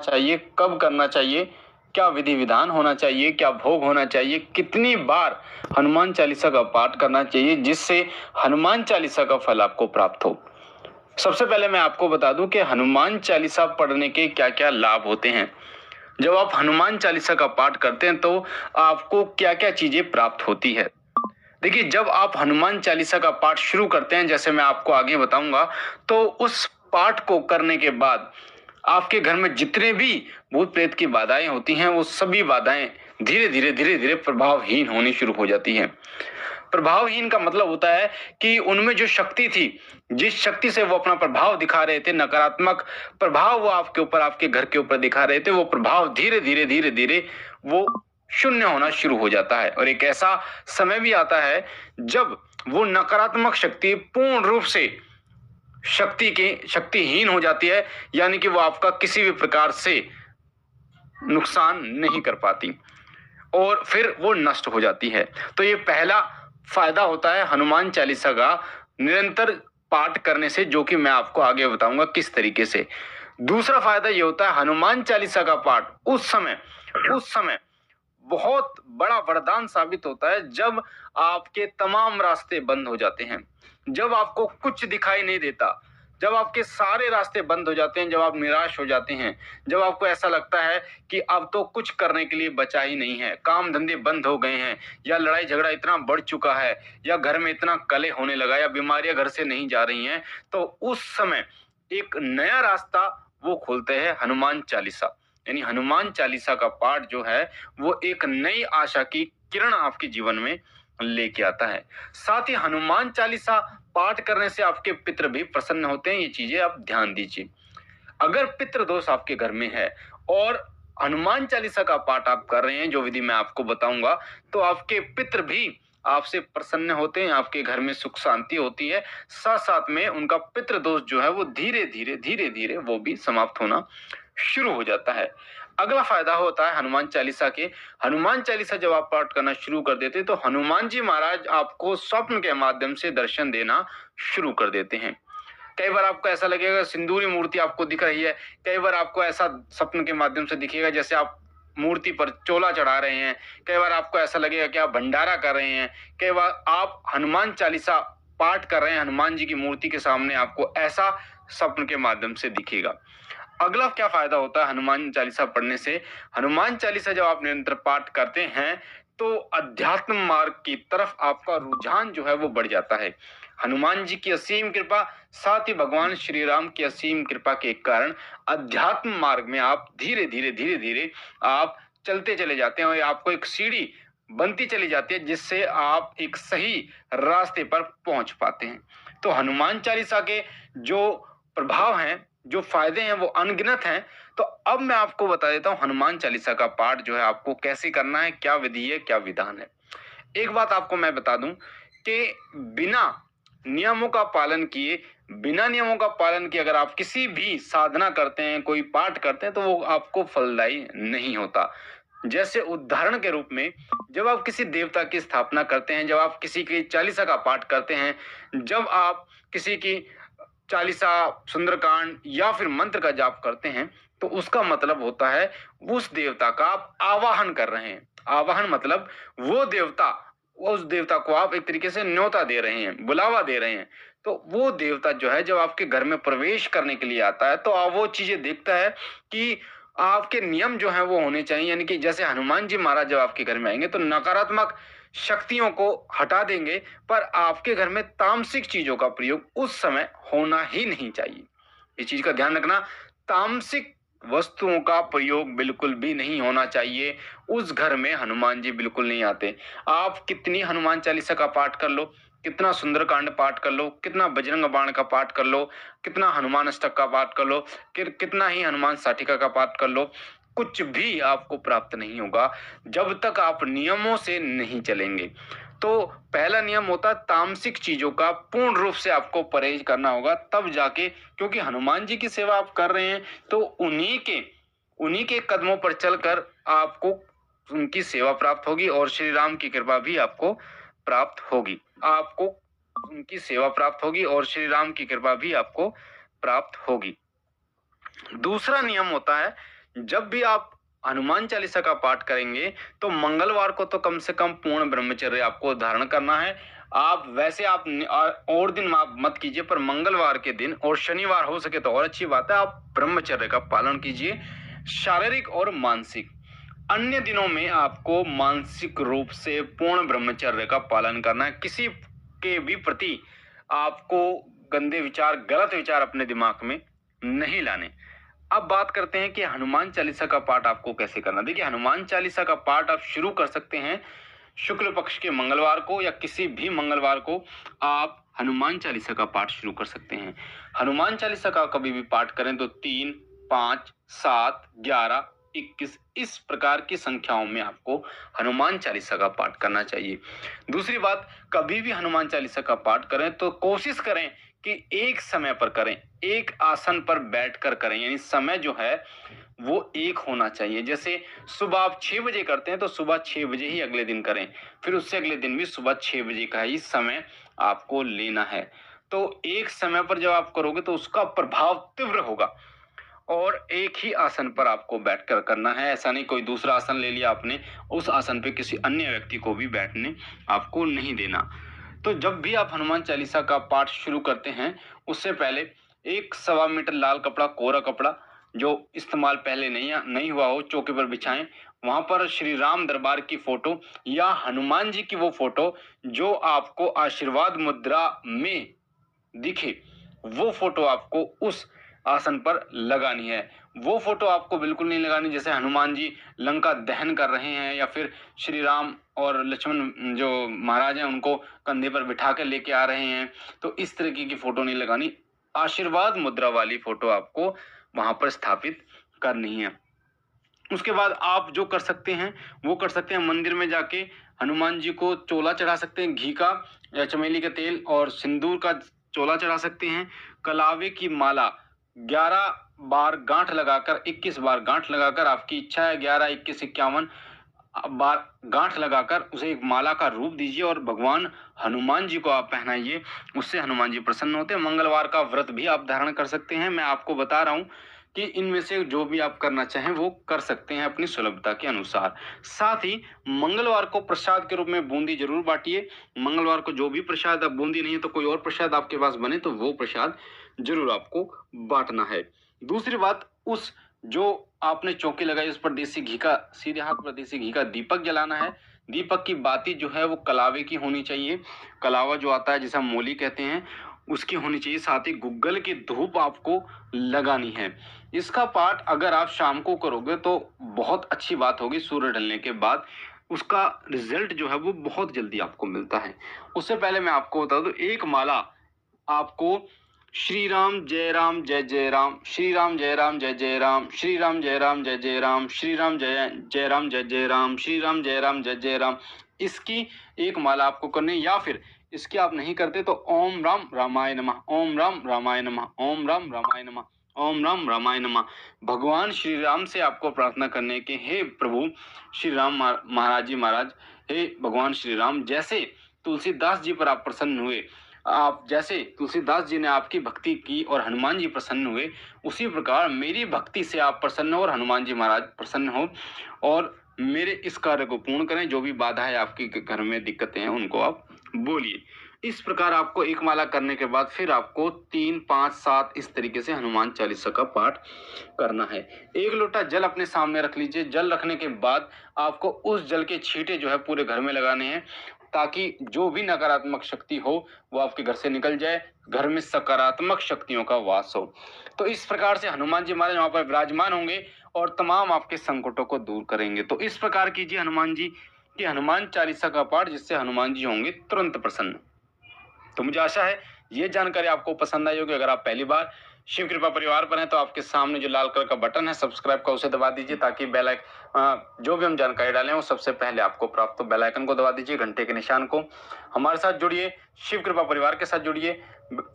चाहिए, कब करना चाहिए, क्या विधि विधान होना चाहिए, क्या भोग होना चाहिए, कितनी बार हनुमान चालीसा का पाठ करना चाहिए जिससे हनुमान चालीसा का फल आपको प्राप्त हो। सबसे पहले मैं आपको बता दूं कि हनुमान चालीसा पढ़ने के क्या क्या लाभ होते हैं। जब आप हनुमान चालीसा का पाठ करते हैं तो आपको क्या क्या चीजें प्राप्त होती है। देखिए, जब आप हनुमान चालीसा का पाठ शुरू करते हैं, जैसे मैं आपको आगे बताऊंगा, तो उस पाठ को करने के बाद आपके घर में जितने भी भूत प्रेत की बाधाएं होती हैं, वो सभी बाधाएं धीरे धीरे प्रभावहीन होनी शुरू हो जाती हैं। प्रभावहीन का मतलब होता है कि उनमें जो शक्ति थी, जिस शक्ति से वो अपना प्रभाव दिखा रहे थे, नकारात्मक प्रभाव वो आपके ऊपर, आपके घर के ऊपर दिखा रहे थे, वो प्रभाव धीरे धीरे वो शून्य होना शुरू हो जाता है। और एक ऐसा समय भी आता है जब वो नकारात्मक शक्ति पूर्ण रूप से शक्तिहीन हो जाती है, यानी कि वो आपका किसी भी प्रकार से नुकसान नहीं कर पाती और फिर वो नष्ट हो जाती है। तो ये पहला फायदा होता है हनुमान चालीसा का निरंतर पाठ करने से, जो कि मैं आपको आगे बताऊंगा किस तरीके से। दूसरा फायदा ये होता है हनुमान चालीसा का पाठ उस समय बहुत बड़ा वरदान साबित होता है जब आपके तमाम रास्ते बंद हो जाते हैं, जब आपको कुछ दिखाई नहीं देता, जब आपके सारे रास्ते बंद हो जाते हैं, जब आप निराश हो जाते हैं, जब आपको ऐसा लगता है कि अब तो कुछ करने के लिए बचा ही नहीं है, काम धंधे बंद हो गए हैं, या लड़ाई झगड़ा इतना बढ़ चुका है, या घर में इतना कलह होने लगा, या बीमारियां घर से नहीं जा रही हैं, तो उस समय एक नया रास्ता वो खोलते हैं हनुमान चालीसा। यानी हनुमान चालीसा का पाठ जो है वो एक नई आशा की किरण आपके जीवन में लेके आता है। साथ ही हनुमान चालीसा पाठ करने से आपके पितृ भी प्रसन्न होते हैं, ये चीजें आप ध्यान दीजिए। अगर पितृ दोष आपके घर में है और हनुमान चालीसा का पाठ आप कर रहे हैं, जो विधि मैं आपको बताऊंगा, तो आपके पितृ भी आपसे प्रसन्न होते हैं, आपके घर में सुख शांति होती है। साथ साथ में उनका पितृ दोष जो है वो धीरे धीरे वो भी समाप्त होना शुरू हो जाता है। अगला फायदा होता है हनुमान चालीसा के। हनुमान चालीसा जब आप पाठ करना शुरू कर देते हैं तो हनुमान जी महाराज आपको स्वप्न के माध्यम से दर्शन देना शुरू कर देते हैं। कई बार आपको ऐसा लगेगा सिंदूरी मूर्ति आपको दिख रही है, कई बार आपको ऐसा स्वप्न के माध्यम से दिखेगा जैसे आप मूर्ति पर चोला चढ़ा रहे हैं, कई बार आपको ऐसा लगेगा कि आप भंडारा कर रहे हैं, कई बार आप हनुमान चालीसा पाठ कर रहे हैं, हनुमान जी की मूर्ति के सामने आपको ऐसा स्वप्न के माध्यम से दिखेगा। अगला क्या फायदा होता है हनुमान चालीसा पढ़ने से? हनुमान चालीसा जब आप निरंतर पाठ करते हैं तो अध्यात्म मार्ग की तरफ आपका रुझान जो है वो बढ़ जाता है। हनुमान जी की असीम कृपा, साथ ही भगवान श्री राम की असीम कृपा के कारण अध्यात्म मार्ग में आप धीरे धीरे आप चलते चले जाते हैं और आपको एक सीढ़ी बनती चली जाती है जिससे आप एक सही रास्ते पर पहुंच पाते हैं। तो हनुमान चालीसा के जो प्रभाव हैं, जो फायदे हैं, वो अनगिनत हैं। तो अब मैं आपको बता देता हूँ हनुमान चालीसा का पाठ जो है आपको कैसे करना है, क्या विधि है, क्या विधान है। एक बात आपको मैं बता दूं कि बिना नियमों का पालन किए, बिना नियमों का पालन किए अगर आप किसी भी साधना करते हैं, कोई पाठ करते हैं, तो वो आपको फलदायी नहीं होता। जैसे उदाहरण के रूप में, जब आप किसी देवता की स्थापना करते हैं, जब आप किसी की चालीसा का पाठ करते हैं, जब आप किसी की चालीसा, सुंदरकांड या फिर मंत्र का जाप करते हैं, तो उसका मतलब होता है उस देवता का आप आवाहन कर रहे हैं। आवाहन मतलब वो देवता, उस देवता को आप एक तरीके से न्योता दे रहे हैं, बुलावा दे रहे हैं। तो वो देवता जो है जब आपके घर में प्रवेश करने के लिए आता है तो आप वो चीजें देखता है कि आपके नियम जो है वो होने चाहिए। यानी कि जैसे हनुमान जी महाराज जब आपके घर में आएंगे तो नकारात्मक शक्तियों को हटा देंगे, पर आपके घर में तामसिक चीजों का प्रयोग उस समय होना ही नहीं चाहिए। इस चीज का ध्यान रखना, तामसिक वस्तुओं का प्रयोग बिल्कुल भी नहीं होना चाहिए। उस घर में हनुमान जी बिल्कुल नहीं आते। आप कितनी हनुमान चालीसा का पाठ कर लो, कितना सुंदरकांड पाठ कर लो, कितना बजरंग बाण का पाठ कर लो, कितना हनुमान अष्टक का पाठ कर लो, कितना ही हनुमान साटिका का पाठ कर लो, कुछ भी आपको प्राप्त नहीं होगा जब तक आप नियमों से नहीं चलेंगे। तो पहला नियम होता है तामसिक चीजों का पूर्ण रूप से आपको परहेज करना होगा, तब जाके, क्योंकि हनुमान जी की सेवा आप कर रहे हैं तो उन्हीं के कदमों पर चलकर आपको उनकी सेवा प्राप्त होगी और श्री राम की कृपा भी आपको प्राप्त होगी। आपको उनकी सेवा प्राप्त होगी और श्री राम की कृपा भी आपको प्राप्त होगी। दूसरा नियम होता है जब भी आप हनुमान चालीसा का पाठ करेंगे तो मंगलवार को तो कम से कम पूर्ण ब्रह्मचर्य आपको धारण करना है। आप वैसे आप और दिन आप मत कीजिए, पर मंगलवार के दिन और शनिवार हो सके तो और अच्छी बात है, आप ब्रह्मचर्य का पालन कीजिए, शारीरिक और मानसिक। अन्य दिनों में आपको मानसिक रूप से पूर्ण ब्रह्मचर्य का पालन करना है। किसी के भी प्रति आपको गंदे विचार, गलत विचार अपने दिमाग में नहीं लाने। अब बात करते हैं कि हनुमान चालीसा का पाठ आपको कैसे करना। देखिए, हनुमान चालीसा का पाठ आप शुरू कर सकते हैं शुक्ल पक्ष के मंगलवार को, या किसी भी मंगलवार को आप हनुमान चालीसा का पाठ शुरू कर सकते हैं। हनुमान चालीसा का कभी भी पाठ करें तो 3, 5, 7, 11, 21 इस प्रकार की संख्याओं में आपको हनुमान चालीसा का पाठ करना चाहिए। दूसरी बात, कभी भी हनुमान चालीसा का पाठ करें तो कोशिश करें कि एक समय पर करें, एक आसन पर बैठकर करें, यानी समय जो है वो एक होना चाहिए। जैसे सुबह आप 6 बजे करते हैं तो सुबह 6 बजे ही अगले दिन करें, फिर उससे अगले दिन भी सुबह 6 बजे का ही समय आपको लेना है। तो एक समय पर जब आप करोगे तो उसका प्रभाव तीव्र होगा, और एक ही आसन पर आपको बैठकर करना है। ऐसा नहीं कोई दूसरा आसन ले लिया आपने, उस आसन पे किसी अन्य व्यक्ति को भी बैठने आपको नहीं देना। तो जब भी आप हनुमान चालीसा का पाठ शुरू करते हैं उससे पहले 1 सवा मीटर लाल कपड़ा, कोरा कपड़ा जो इस्तेमाल पहले नहीं हुआ हो, चौकी पर बिछाएं। वहां पर श्री राम दरबार की फोटो या हनुमान जी की वो फोटो जो आपको आशीर्वाद मुद्रा में दिखे, वो फोटो आपको उस आसन पर लगानी है। वो फोटो आपको बिल्कुल नहीं लगानी जैसे हनुमान जी लंका दहन कर रहे हैं, या फिर श्री राम और लक्ष्मण जो महाराज हैं उनको कंधे पर बिठा कर लेके आ रहे हैं, तो इस तरीके की फोटो नहीं लगानी। आशीर्वाद मुद्रा वाली फोटो आपको वहां पर स्थापित करनी है। उसके बाद आप जो कर सकते हैं वो कर सकते हैं, मंदिर में जाके हनुमान जी को चोला चढ़ा सकते हैं, घी का या चमेली का तेल और सिंदूर का चोला चढ़ा सकते हैं। कलावे की माला 11 बार गांठ लगाकर, 21 बार गांठ लगाकर, आपकी इच्छा है 11, 21, 51 बार गांठ लगाकर उसे एक माला का रूप दीजिए और भगवान हनुमान जी को आप पहनाइए। उससे हनुमान जी प्रसन्न होते हैं। मंगलवार का व्रत भी आप धारण कर सकते हैं। मैं आपको बता रहा हूं कि इनमें से जो भी आप करना चाहें वो कर सकते हैं अपनी सुलभता के अनुसार। साथ ही मंगलवार को प्रसाद के रूप में बूंदी जरूर बांटिए। मंगलवार को जो भी प्रसाद, अब बूंदी नहीं है तो कोई और प्रसाद आपके पास बने तो वो प्रसाद जरूर आपको बांटना है। दूसरी बात, उस जो आपने चौकी लगाई उस पर देसी घी का, सीधे हाथ पर देसी घी का दीपक जलाना है। दीपक की बाती जो है वो कलावे की होनी चाहिए। कलावा जो आता है जिसे हम मोली कहते हैं उसकी होनी चाहिए। साथ ही गुग्गल की धूप आपको लगानी है। इसका पाठ अगर आप शाम को करोगे तो बहुत अच्छी बात होगी। सूर्य ढलने के बाद उसका रिजल्ट जो है वो बहुत जल्दी आपको मिलता है। उससे पहले मैं आपको बता दूं, एक माला आपको श्री राम जय राम जय जय राम, श्री राम जय राम जय जय राम, श्री राम जय राम जय जय राम, श्री राम जय जय राम जय जय राम, श्री राम जय राम जय जय राम, इसकी एक माला आपको करनी। या फिर इसकी आप नहीं करते तो ओम राम रामाय नमः, ओम राम रामाय नमः, ओम राम रामाय नमः, ओम राम रामाय नमः। भगवान श्री राम से आपको प्रार्थना करने के, हे प्रभु श्री राम महाराज जी महाराज, हे भगवान श्री राम, जैसे तुलसीदास जी पर आप प्रसन्न हुए, आप जैसे तुलसीदास जी ने आपकी भक्ति की और हनुमान जी प्रसन्न हुए, उसी प्रकार मेरी भक्ति से आप प्रसन्न हो और हनुमान जी महाराज प्रसन्न हो और मेरे इस कार्य को पूर्ण करें। जो भी बाधाएं आपके घर में दिक्कतें हैं उनको आप बोलिए। इस प्रकार आपको एक माला करने के बाद फिर आपको 3, 5, 7 इस तरीके से हनुमान चालीसा का पाठ करना है। एक लोटा जल अपने सामने रख लीजिए। जल रखने के बाद आपको उस जल के छींटे जो है पूरे घर में लगाने हैं, ताकि जो भी नकारात्मक शक्ति हो वो आपके घर से निकल जाए, घर में सकारात्मक शक्तियों का वास हो। तो इस प्रकार से हनुमान जी महाराज वहां पर विराजमान होंगे और तमाम आपके संकटों को दूर करेंगे। तो इस प्रकार कीजिए हनुमान जी की हनुमान चालीसा का पाठ, जिससे हनुमान जी होंगे तुरंत प्रसन्न। तो मुझे आशा है ये जानकारी आपको पसंद आई होगी। अगर आप पहली बार शिव कृपा परिवार पर हैं तो आपके सामने जो लाल कलर का बटन है सब्सक्राइब का, उसे दबा दीजिए ताकि बेल आइकन जो भी हम जानकारी डालें वो सबसे पहले आपको प्राप्त हो। बेल आइकन को दबा दीजिए, घंटे के निशान को। हमारे साथ जुड़िए, शिव कृपा परिवार के साथ जुड़िए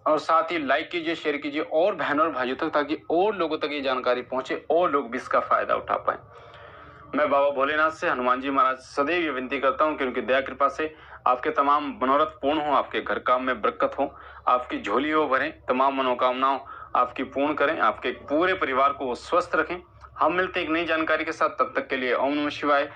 और साथ ही लाइक कीजिए, शेयर कीजिए और बहनों और भाइयों तक, ताकि और लोगों तक ये जानकारी पहुंचे और लोग भी इसका फायदा उठा पाए। मैं बाबा भोलेनाथ से हनुमान जी महाराज सदैव ये विनती करता हूँ कि उनकी दया कृपा से आपके तमाम मनोरथ पूर्ण हो, आपके घर काम में बरकत हो, आपकी झोली हो भरें, तमाम मनोकामनाओं आपकी पूर्ण करें, आपके पूरे परिवार को वो स्वस्थ रखें, हम मिलते हैं एक नई जानकारी के साथ, तब तक के लिए ओम नमः शिवाय।